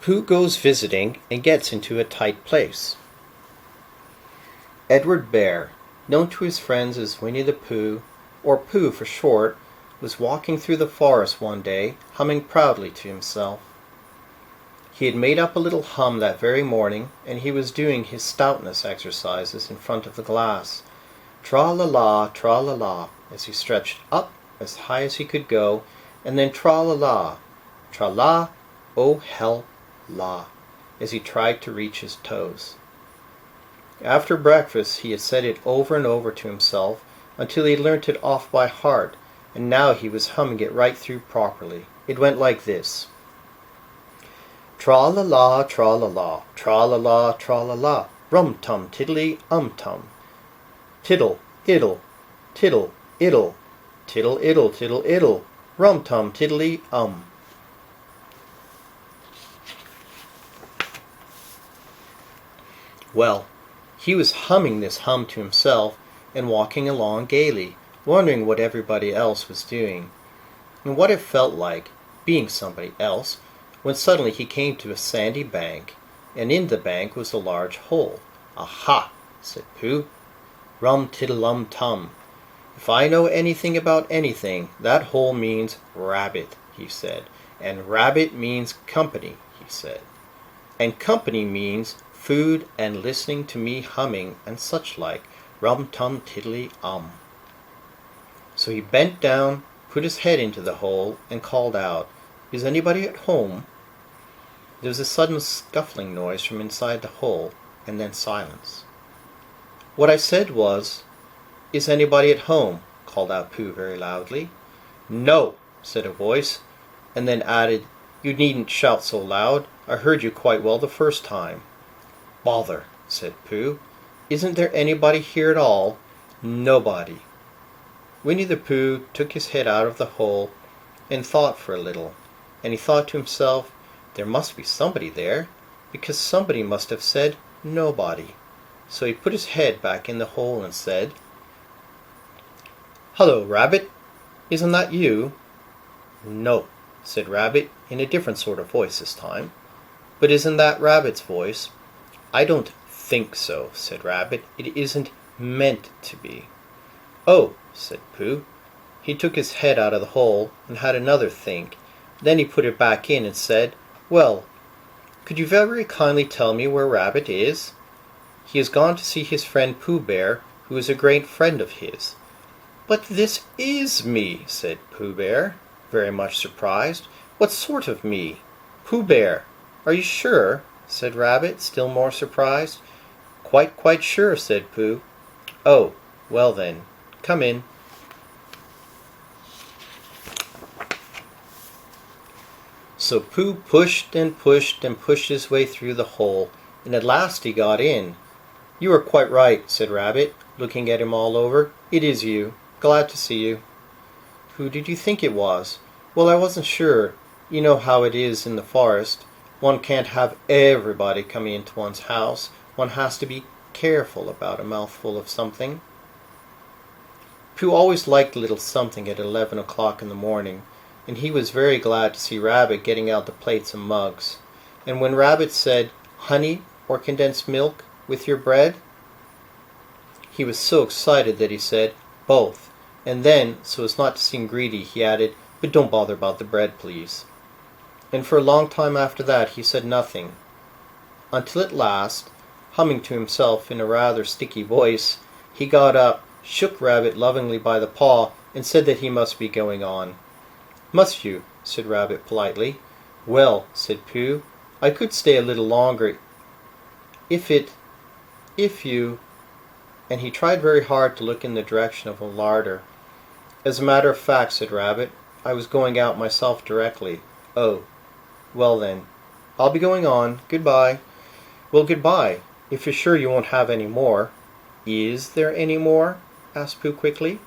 Pooh goes visiting and gets into a tight place. Edward Bear, known to his friends as Winnie the Pooh, or Pooh for short, was walking through the forest one day, humming proudly to himself. He had made up a little hum that very morning, and he was doing his stoutness exercises in front of the glass. Tra-la-la, as he stretched up as high as he could go, and then tra-la-la, tra-la, oh hell, la, as he tried to reach his toes. After breakfast he had said it over and over to himself until he had learnt it off by heart, and now he was humming it right through properly. It went like this. Tra-la-la, tra-la-la, tra-la-la, tra-la-la, rum-tum, tiddly-um-tum. Tiddle, iddle, tiddle, iddle, tiddle, iddle, tiddle, iddle, rum-tum, tiddly-um. Well, he was humming this hum to himself and walking along gaily, wondering what everybody else was doing, and what it felt like, being somebody else, when suddenly he came to a sandy bank, and in the bank was a large hole. "Aha!" said Pooh. "Rum-tiddle-um-tum. If I know anything about anything, that hole means rabbit," he said, "and rabbit means company," he said, "and company means food and listening to me humming and such like, rum-tum-tiddly-um." So he bent down, put his head into the hole, and called out, "Is anybody at home?" There was a sudden scuffling noise from inside the hole, and then silence. "What I said was, 'Is anybody at home?'" called out Pooh very loudly. "No," said a voice, and then added, "You needn't shout so loud. I heard you quite well the first time." "Bother," said Pooh. "Isn't there anybody here at all?" "Nobody." Winnie the Pooh took his head out of the hole and thought for a little, and he thought to himself, there must be somebody there, because somebody must have said nobody. So he put his head back in the hole and said, "Hello, Rabbit. Isn't that you?" "No," said Rabbit, in a different sort of voice this time. "But isn't that Rabbit's voice?" "I don't think so," said Rabbit. "It isn't meant to be." "Oh," said Pooh. He took his head out of the hole and had another think. Then he put it back in and said, "Well, could you very kindly tell me where Rabbit is?" "He has gone to see his friend Pooh Bear, who is a great friend of his." "But this is me," said Pooh Bear, very much surprised. "What sort of me?" "Pooh Bear, are you sure?" said Rabbit, still more surprised. Quite sure," said Pooh. "Oh, well then, come in." So Pooh pushed and pushed and pushed his way through the hole, and at last he got in. "You are quite right," said Rabbit, looking at him all over. "It is you. Glad to see you." "Who did you think it was?" "Well, I wasn't sure. You know how it is in the forest. One can't have everybody coming into one's house. One has to be careful about a mouthful of something." Pooh always liked a little something at 11 o'clock in the morning, and he was very glad to see Rabbit getting out the plates and mugs. And when Rabbit said, "Honey or condensed milk with your bread?" he was so excited that he said, "Both," and then, so as not to seem greedy, he added, "But don't bother about the bread, please." And for a long time after that he said nothing, until at last, humming to himself in a rather sticky voice, he got up, shook Rabbit lovingly by the paw, and said that he must be going on. "Must you?" said Rabbit politely. "Well," said Pooh, "I could stay a little longer if you—" and he tried very hard to look in the direction of a larder. "As a matter of fact," said Rabbit, "I was going out myself directly." "Oh, well then, I'll be going on. Goodbye." "Well, goodbye, if you're sure you won't have any more." "Is there any more?" asked Pooh quickly.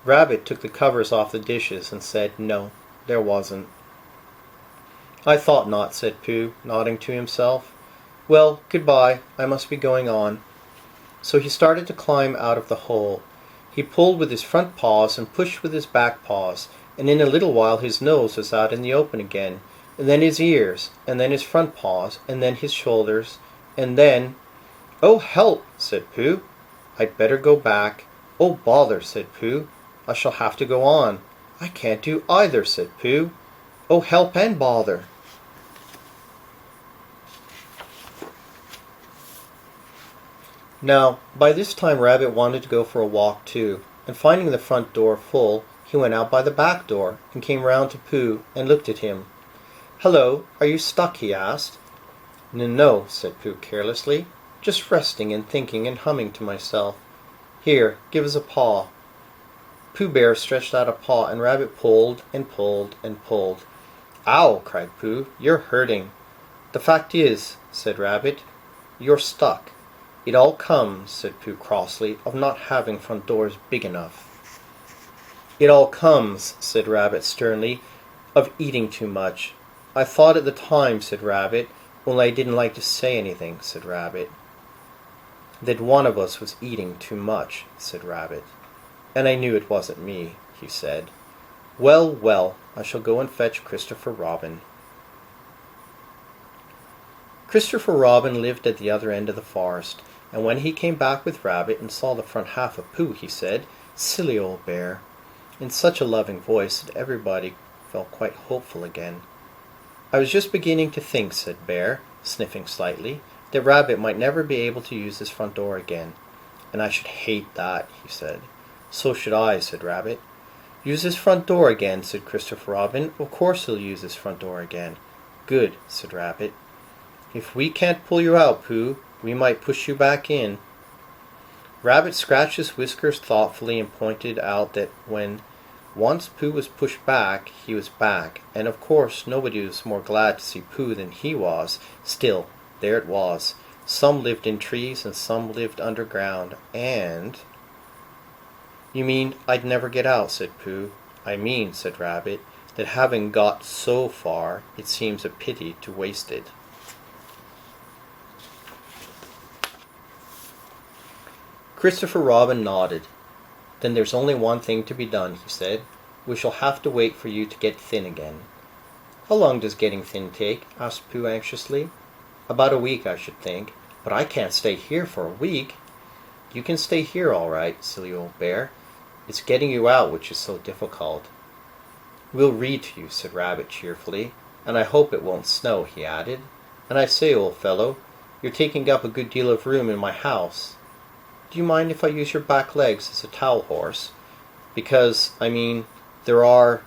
Rabbit took the covers off the dishes and said, "No, there wasn't." "I thought not," said Pooh, nodding to himself. "Well, goodbye, I must be going on." So he started to climb out of the hole. He pulled with his front paws and pushed with his back paws, and in a little while his nose was out in the open again, and then his ears, and then his front paws, and then his shoulders, and then... "Oh, help!" said Pooh. "I'd better go back." "Oh, bother!" said Pooh. "I shall have to go on." "I can't do either," said Pooh. "Oh, help and bother!" Now, by this time Rabbit wanted to go for a walk too, and finding the front door full, he went out by the back door, and came round to Pooh, and looked at him. "Hello, are you stuck?" he asked. "No," said Pooh carelessly. "Just resting and thinking and humming to myself. Here, give us a paw." Pooh Bear stretched out a paw, and Rabbit pulled and pulled and pulled. "Ow!" cried Pooh. "You're hurting." "The fact is," said Rabbit, "you're stuck." "It all comes," said Pooh crossly, "of not having front doors big enough." "It all comes," said Rabbit sternly, "of eating too much." "I thought at the time," said Rabbit, "only I didn't like to say anything," said Rabbit. "That one of us was eating too much," said Rabbit. "And I knew it wasn't me," he said. "Well, well, I shall go and fetch Christopher Robin." Christopher Robin lived at the other end of the forest, and when he came back with Rabbit and saw the front half of Pooh, he said, "Silly old bear," in such a loving voice that everybody felt quite hopeful again. "I was just beginning to think," said Bear, sniffing slightly, "that Rabbit might never be able to use his front door again. And I should hate that," he said. "So should I," said Rabbit. "Use his front door again," said Christopher Robin. "Of course he'll use his front door again." "Good," said Rabbit. "If we can't pull you out, Pooh, we might push you back in." Rabbit scratched his whiskers thoughtfully and pointed out that when once Pooh was pushed back, he was back, and of course nobody was more glad to see Pooh than he was. Still, there it was. Some lived in trees and some lived underground, and... "You mean I'd never get out," said Pooh. "I mean," said Rabbit, "that having got so far, it seems a pity to waste it." Christopher Robin nodded. "Then there's only one thing to be done," he said. "We shall have to wait for you to get thin again." "How long does getting thin take?" asked Pooh anxiously. "About a week, I should think. But I can't stay here for a week." "You can stay here all right, silly old bear. It's getting you out which is so difficult." "We'll read to you," said Rabbit cheerfully. "And I hope it won't snow," he added. "And I say, old fellow, you're taking up a good deal of room in my house. Do you mind if I use your back legs as a towel horse? Because, I mean, they are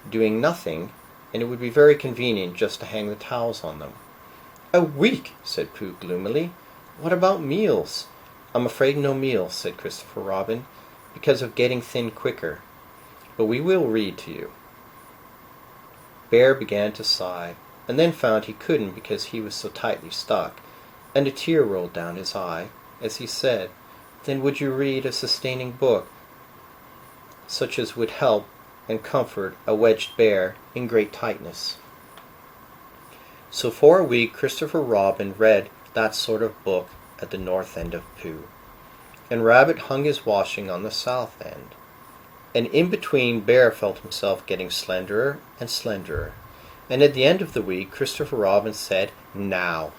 doing nothing, and it would be very convenient just to hang the towels on them." "A week!" said Pooh gloomily. "What about meals?" "I'm afraid no meals," said Christopher Robin, "because of getting thin quicker. But we will read to you." Bear began to sigh, and then found he couldn't because he was so tightly stuck, and a tear rolled down his eye as he said, "Then would you read a sustaining book, such as would help and comfort a wedged bear in great tightness?" So for a week Christopher Robin read that sort of book at the north end of Pooh, and Rabbit hung his washing on the south end. And in between Bear felt himself getting slenderer and slenderer, and at the end of the week Christopher Robin said, "Now."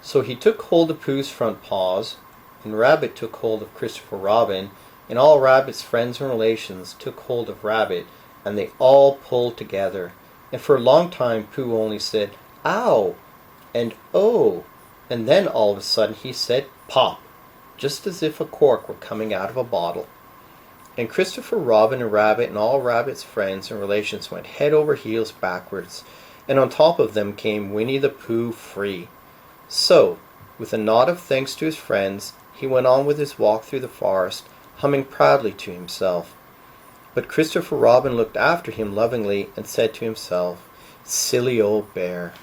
So he took hold of Pooh's front paws, and Rabbit took hold of Christopher Robin, and all Rabbit's friends and relations took hold of Rabbit, and they all pulled together. And for a long time Pooh only said, "Ow!" and "Oh!" and then all of a sudden he said, "Pop!" just as if a cork were coming out of a bottle. And Christopher Robin and Rabbit and all Rabbit's friends and relations went head over heels backwards, and on top of them came Winnie the Pooh free. So, with a nod of thanks to his friends, he went on with his walk through the forest, humming proudly to himself. But Christopher Robin looked after him lovingly and said to himself, "Silly old bear."